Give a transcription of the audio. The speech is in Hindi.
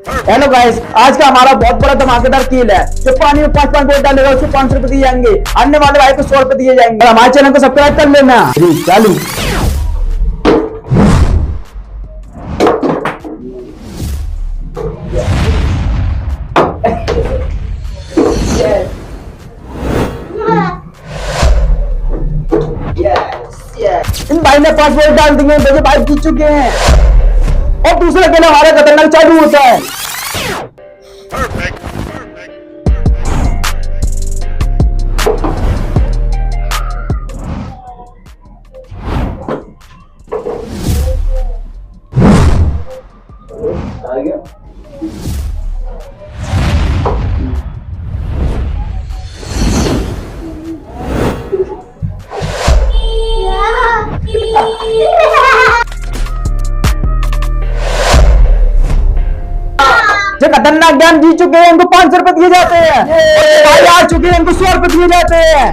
हेलो गाइस, आज का हमारा बहुत बड़ा धमाकेदार खेल है। जो पानी में 5 5 बोल डालेगा उसको 500 रुपए दिए जाएंगे। आने वाले भाई को 100 रुपए दिए जाएंगे। और हमारे चैनल को सब्सक्राइब कर लेना। चालू। इन भाई ने 5 वोट डाल दिए, तो भाई जीत चुके हैं। और दूसरा खेल हमारा खतरनाक चालू होता है। आ गया। जो खतरनाक ज्ञान जीत चुके हैं उनको 500 रुपए दिए जाते हैं। आ चुके हैं उनको 100 रुपए दिए जाते हैं।